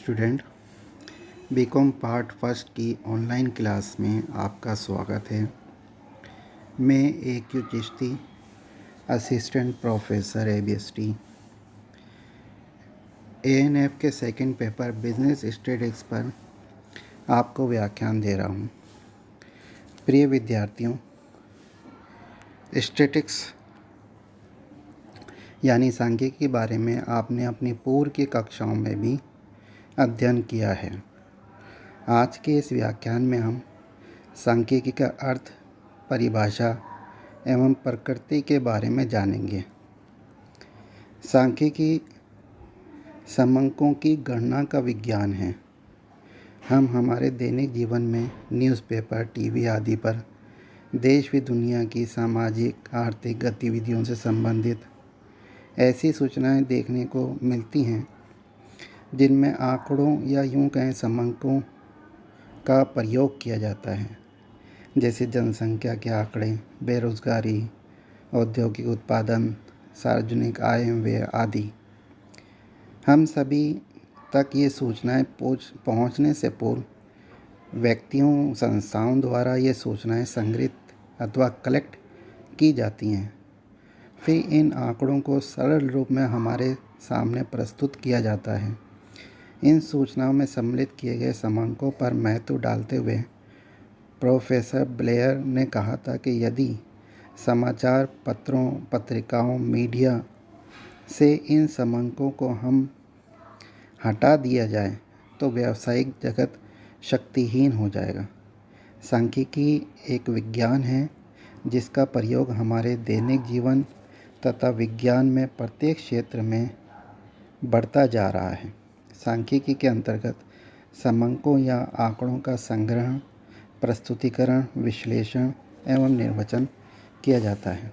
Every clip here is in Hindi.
स्टूडेंट, बीकॉम पार्ट फर्स्ट की ऑनलाइन क्लास में आपका स्वागत है। मैं AQ Chishti, assistant professor ABST, ANF के सेकंड पेपर बिजनेस स्टैटिस्टिक्स पर आपको व्याख्यान दे रहा हूँ। प्रिय विद्यार्थियों, स्टैटिस्टिक्स यानी सांख्यिकी के बारे में आपने अपनी पूर्व की कक्षाओं में भी अध्ययन किया है। आज के इस व्याख्यान में हम सांख्यिकी का अर्थ, परिभाषा एवं प्रकृति के बारे में जानेंगे। सांख्यिकी समंकों की गणना का विज्ञान है। हम हमारे दैनिक जीवन में न्यूज़पेपर, टीवी आदि पर देश व दुनिया की सामाजिक आर्थिक गतिविधियों से संबंधित ऐसी सूचनाएं देखने को मिलती हैं जिनमें आंकड़ों या यूं कहें समंकों का प्रयोग किया जाता है, जैसे जनसंख्या के आंकड़े, बेरोजगारी, औद्योगिक उत्पादन, सार्वजनिक आय व्यय आदि। हम सभी तक ये सूचनाएं पहुंचने से पूर्व व्यक्तियों, संस्थाओं द्वारा ये सूचनाएं संग्रहित अथवा कलेक्ट की जाती हैं। फिर इन आंकड़ों को सरल रूप में हमारे सामने प्रस्तुत किया जाता है। इन सूचनाओं में सम्मिलित किए गए समंकों पर महत्व डालते हुए प्रोफेसर ब्लेयर ने कहा था कि यदि समाचार पत्रों, पत्रिकाओं, मीडिया से इन समंकों को हम हटा दिया जाए तो व्यावसायिक जगत शक्तिहीन हो जाएगा। सांख्यिकी एक विज्ञान है जिसका प्रयोग हमारे दैनिक जीवन तथा विज्ञान में प्रत्येक क्षेत्र में बढ़ता जा रहा है। सांख्यिकी के अंतर्गत समंकों या आंकड़ों का संग्रह, प्रस्तुतिकरण, विश्लेषण एवं निर्वचन किया जाता है।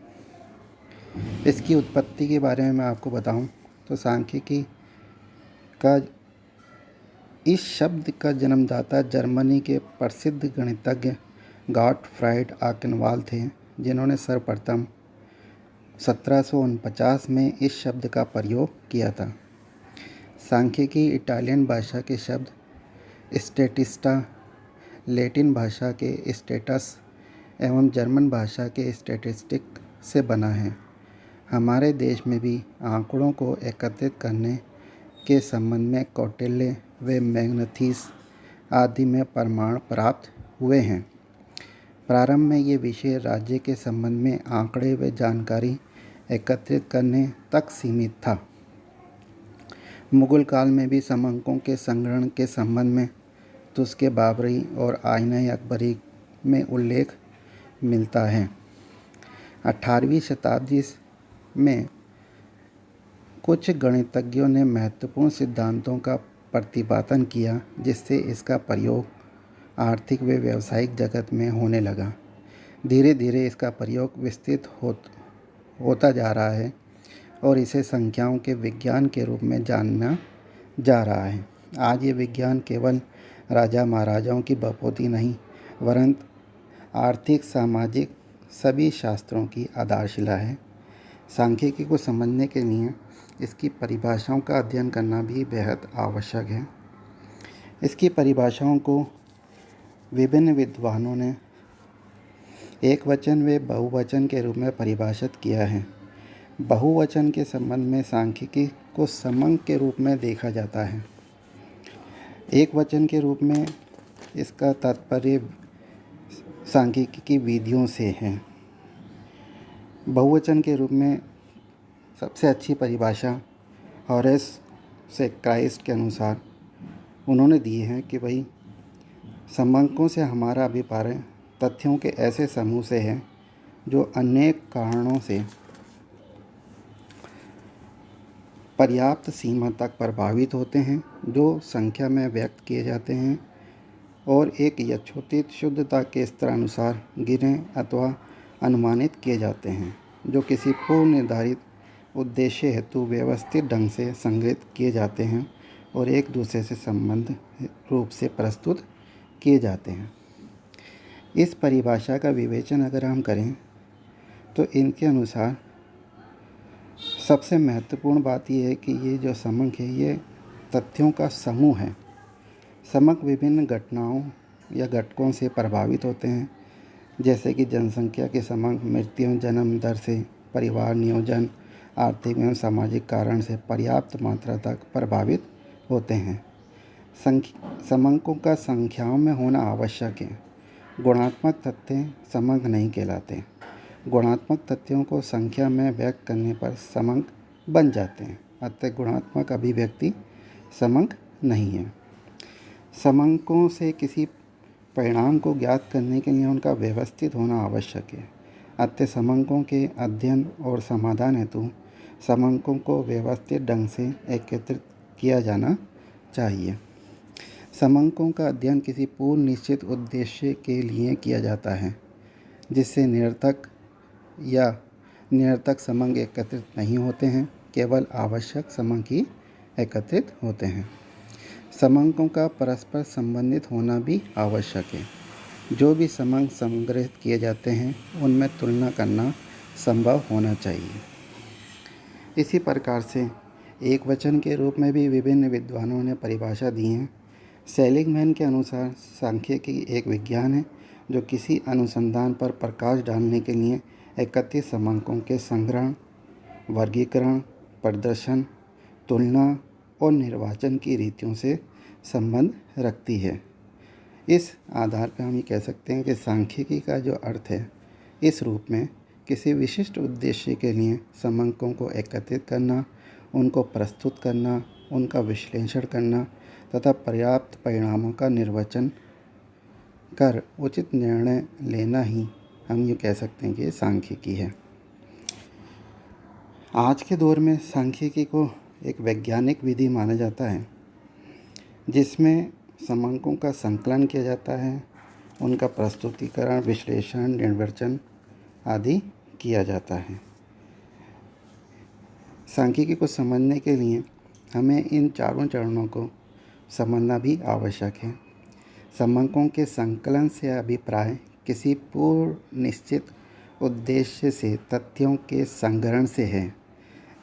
इसकी उत्पत्ति के बारे में मैं आपको बताऊं तो सांख्यिकी का इस शब्द का जन्मदाता जर्मनी के प्रसिद्ध गणितज्ञ गॉटफ्राइड आकेनवाल थे, जिन्होंने सर्वप्रथम 1749 में इस शब्द का प्रयोग किया था। सांख्यिकी इटालियन भाषा के शब्द स्टैटिस्टा, लैटिन भाषा के स्टेटस एवं जर्मन भाषा के स्टैटिस्टिक से बना है। हमारे देश में भी आंकड़ों को एकत्रित करने के संबंध में कौटिल्य व मैग्नेथिस आदि में प्रमाण प्राप्त हुए हैं। प्रारंभ में ये विषय राज्य के संबंध में आंकड़े व जानकारी एकत्रित करने तक सीमित था। मुगल काल में भी समंकों के संग्रहण के संबंध में तुस्के बाबरी और आईना अकबरी में उल्लेख मिलता है। 18वीं शताब्दी में कुछ गणितज्ञों ने महत्वपूर्ण सिद्धांतों का प्रतिपादन किया, जिससे इसका प्रयोग आर्थिक व व्यावसायिक जगत में होने लगा। धीरे धीरे इसका प्रयोग विस्तृत होता जा रहा है और इसे संख्याओं के विज्ञान के रूप में जाना जा रहा है। आज ये विज्ञान केवल राजा महाराजाओं की बपौती नहीं, वरन आर्थिक, सामाजिक सभी शास्त्रों की आधारशिला है। सांख्यिकी को समझने के लिए इसकी परिभाषाओं का अध्ययन करना भी बेहद आवश्यक है। इसकी परिभाषाओं को विभिन्न विद्वानों ने एकवचन व बहुवचन के रूप में परिभाषित किया है। बहुवचन के संबंध में सांख्यिकी को समंक के रूप में देखा जाता है। एकवचन के रूप में इसका तात्पर्य सांख्यिकी की विधियों से है। बहुवचन के रूप में सबसे अच्छी परिभाषा हॉरेस से क्राइस्ट के अनुसार उन्होंने दी है कि भाई समंकों से हमारा अभिप्राय तथ्यों के ऐसे समूह से है जो अनेक कारणों से पर्याप्त सीमा तक प्रभावित होते हैं, जो संख्या में व्यक्त किए जाते हैं और एक यथोचित शुद्धता के स्तर अनुसार गिने अथवा अनुमानित किए जाते हैं, जो किसी पूर्व निर्धारित उद्देश्य हेतु व्यवस्थित ढंग से संग्रहित किए जाते हैं और एक दूसरे से संबंध रूप से प्रस्तुत किए जाते हैं। इस परिभाषा का विवेचन अगर हम करें तो इनके अनुसार सबसे महत्वपूर्ण बात यह है कि ये जो समंक है ये तथ्यों का समूह है समक विभिन्न घटनाओं या घटकों से प्रभावित होते हैं, जैसे कि जनसंख्या के समक, मृत्यु जन्म दर से, परिवार नियोजन, आर्थिक एवं सामाजिक कारण से पर्याप्त मात्रा तक प्रभावित होते हैं। समंकों का संख्याओं में होना आवश्यक है। गुणात्मक तथ्य समंक नहीं कहलाते। गुणात्मक तथ्यों को संख्या में व्यक्त करने पर समंक बन जाते हैं, अतः गुणात्मक अभिव्यक्ति समंक नहीं है। समंकों से किसी परिणाम को ज्ञात करने के लिए उनका व्यवस्थित होना आवश्यक है, अतः समंकों के अध्ययन और समाधान हेतु समंकों को व्यवस्थित ढंग से एकत्रित किया जाना चाहिए। समंकों का अध्ययन किसी पूर्व निश्चित उद्देश्य के लिए किया जाता है, जिससे निरर्थक समंक एकत्रित नहीं होते हैं, केवल आवश्यक समंक ही एकत्रित होते हैं। समंकों का परस्पर संबंधित होना भी आवश्यक है। जो भी समंक संग्रहित किए जाते हैं उनमें तुलना करना संभव होना चाहिए। इसी प्रकार से एक वचन के रूप में भी विभिन्न विद्वानों ने परिभाषा दी है। सेलिगमैन के अनुसार सांख्यिकी एक विज्ञान है जो किसी अनुसंधान पर प्रकाश डालने के लिए एकत्रित समंकों के संग्रहण, वर्गीकरण, प्रदर्शन, तुलना और निर्वाचन की रीतियों से संबंध रखती है। इस आधार पर हम ये कह सकते हैं कि सांख्यिकी का जो अर्थ है, इस रूप में किसी विशिष्ट उद्देश्य के लिए समंकों को एकत्रित करना, उनको प्रस्तुत करना, उनका विश्लेषण करना तथा पर्याप्त परिणामों का निर्वचन कर उचित निर्णय लेना ही हम ये कह सकते हैं कि सांख्यिकी है। आज के दौर में सांख्यिकी को एक वैज्ञानिक विधि माना जाता है, जिसमें समंकों का संकलन किया जाता है, उनका प्रस्तुतिकरण, विश्लेषण, निर्वचन आदि किया जाता है। सांख्यिकी को समझने के लिए हमें इन चारों चरणों को समझना भी आवश्यक है। समंकों के संकलन से अभिप्राय किसी पूर्व निश्चित उद्देश्य से तथ्यों के संग्रहण से है।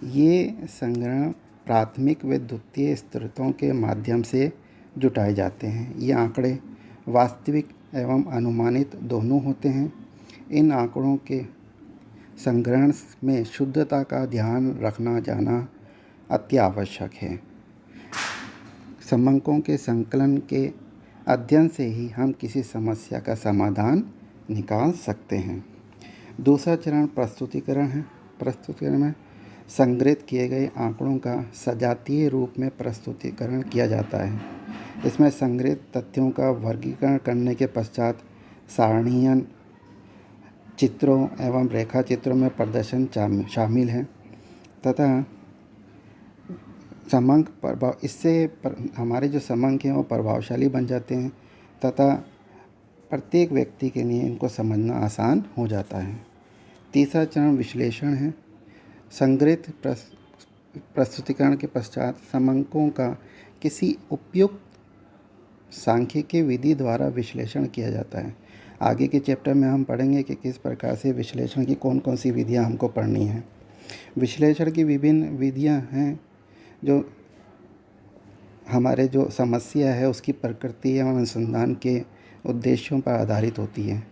ये संग्रहण प्राथमिक व द्वितीय स्रोतों के माध्यम से जुटाए जाते हैं। ये आंकड़े वास्तविक एवं अनुमानित दोनों होते हैं। इन आंकड़ों के संग्रहण में शुद्धता का ध्यान रखना जाना अति आवश्यक है। समंकों के संकलन के अध्ययन से ही हम किसी समस्या का समाधान निकाल सकते हैं। दूसरा चरण प्रस्तुतिकरण है। प्रस्तुतिकरण में संग्रहित किए गए आंकड़ों का सजातीय रूप में प्रस्तुतिकरण किया जाता है। इसमें संग्रहित तथ्यों का वर्गीकरण करने के पश्चात सारणीयन, चित्रों एवं रेखा चित्रों में प्रदर्शन शामिल है तथा समंक इससे हमारे जो समंक हैं वो प्रभावशाली बन जाते हैं तथा प्रत्येक व्यक्ति के लिए इनको समझना आसान हो जाता है। तीसरा चरण विश्लेषण है। संग्रहित प्रस्तुतिकरण के पश्चात समंकों का किसी उपयुक्त सांख्यिकीय विधि द्वारा विश्लेषण किया जाता है। आगे के चैप्टर में हम पढ़ेंगे कि किस प्रकार से विश्लेषण की कौन कौन सी विधियां हमको पढ़नी है। विश्लेषण की विभिन्न विधियां हैं जो हमारे जो समस्या है उसकी प्रकृति एवं अनुसंधान के उद्देश्यों पर आधारित होती है।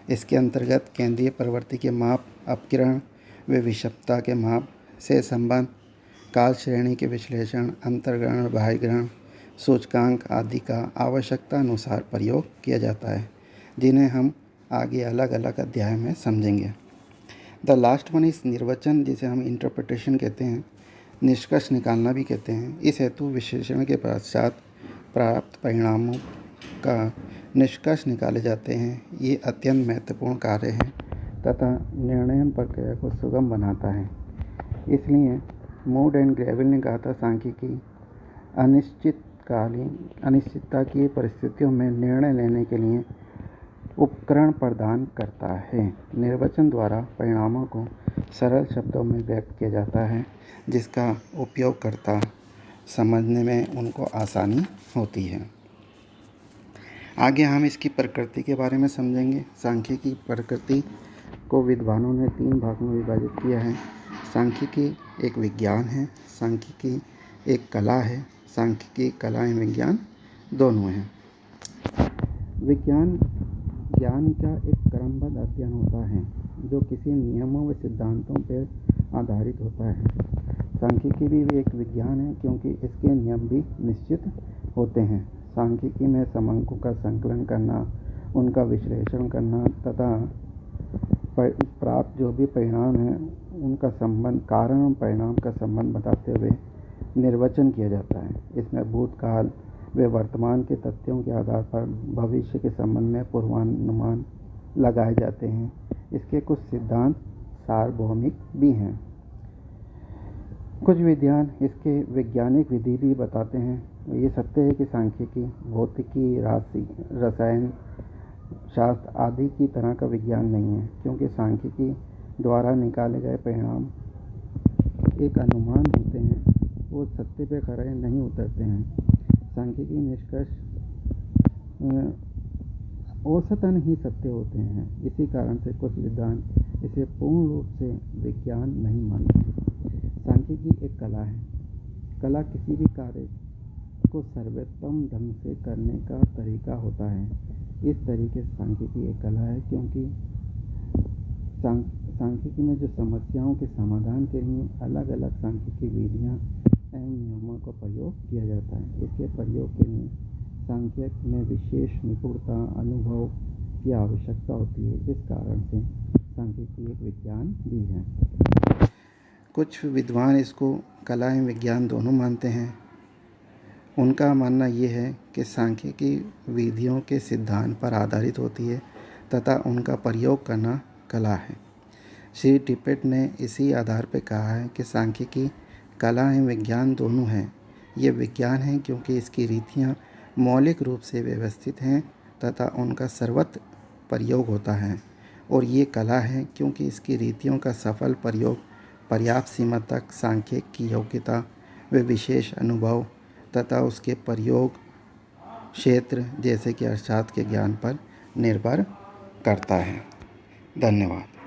इसके अंतर्गत केंद्रीय प्रवृत्ति के माप, अपकिरण व विषमता के माप से संबंध, काल श्रेणी के विश्लेषण, अंतर्ग्रहण, बाह्यग्रहण, सूचकांक आदि का आवश्यकता अनुसार प्रयोग किया जाता है, जिन्हें हम आगे अलग अलग अध्याय में समझेंगे। द लास्ट वन इज़ निर्वचन, जिसे हम इंटरप्रिटेशन कहते हैं, निष्कर्ष निकालना भी कहते हैं। इस हेतु विश्लेषण के पश्चात प्राप्त परिणामों का निष्कर्ष निकाले जाते हैं। ये अत्यंत महत्वपूर्ण कार्य है तथा निर्णय प्रक्रिया को सुगम बनाता है। इसलिए मूड एंड ग्रेविल ने कहा था, सांख्यिकी अनिश्चितता की परिस्थितियों में निर्णय लेने के लिए उपकरण प्रदान करता है। निर्वचन द्वारा परिणामों को सरल शब्दों में व्यक्त किया जाता है, जिसका उपयोगकर्ता समझने में उनको आसानी होती है। आगे हम इसकी प्रकृति के बारे में समझेंगे। सांख्यिकी की प्रकृति को विद्वानों ने 3 भागों में विभाजित किया है। सांख्यिकी एक विज्ञान है, सांख्यिकी एक कला है, सांख्यिकी कला एवं विज्ञान दोनों हैं। विज्ञान ज्ञान का एक क्रमबद्ध अध्ययन होता है जो किसी नियमों व सिद्धांतों पर आधारित होता है। सांख्यिकी भी एक विज्ञान है क्योंकि इसके नियम भी निश्चित होते हैं। सांख्यिकी में समांकों का संकलन करना, उनका विश्लेषण करना तथा प्राप्त जो भी परिणाम है उनका संबंध, कारण और परिणाम का संबंध बताते हुए निर्वचन किया जाता है। इसमें भूतकाल व वर्तमान के तथ्यों के आधार पर भविष्य के संबंध में पूर्वानुमान लगाए जाते हैं। इसके कुछ सिद्धांत सार्वभौमिक भी हैं। कुछ विज्ञान इसके वैज्ञानिक विधि भी बताते हैं। ये सत्य है कि सांख्यिकी भौतिकी, रसायन शास्त्र आदि की तरह का विज्ञान नहीं है, क्योंकि सांख्यिकी द्वारा निकाले गए परिणाम एक अनुमान होते हैं, वो सत्य पे खरे नहीं उतरते हैं। सांख्यिकी निष्कर्ष औसतन ही सत्य होते हैं। इसी कारण से कुछ विद्वान इसे पूर्ण रूप से विज्ञान नहीं मानते। सांख्यिकी एक कला है। कला किसी भी कार्य को सर्वोत्तम ढंग से करने का तरीका होता है। इस तरीके से सांख्यिकी एक कला है, क्योंकि सांख्यिकी में जो समस्याओं के समाधान के लिए अलग अलग सांख्यिकी विधियां एवं नियमों का प्रयोग किया जाता है। इसके प्रयोग के लिए सांख्यिकी में विशेष निपुणता, अनुभव की आवश्यकता होती है। इस कारण से सांख्यिकी एक विज्ञान भी है। कुछ विद्वान इसको कला एवं विज्ञान दोनों मानते हैं। उनका मानना ये है कि सांख्यिकी विधियों के सिद्धांत पर आधारित होती है तथा उनका प्रयोग करना कला है। श्री टिपेट ने इसी आधार पर कहा है कि सांख्यिकी कला एवं विज्ञान दोनों हैं। ये विज्ञान है क्योंकि इसकी रीतियाँ मौलिक रूप से व्यवस्थित हैं तथा उनका सर्वत्र प्रयोग होता है, और ये कला है क्योंकि इसकी रीतियों का सफल प्रयोग पर्याप्त सीमा तक सांख्यिक की योग्यता व विशेष अनुभव तथा उसके प्रयोग क्षेत्र जैसे कि अर्थशास्त्र के ज्ञान पर निर्भर करता है। धन्यवाद।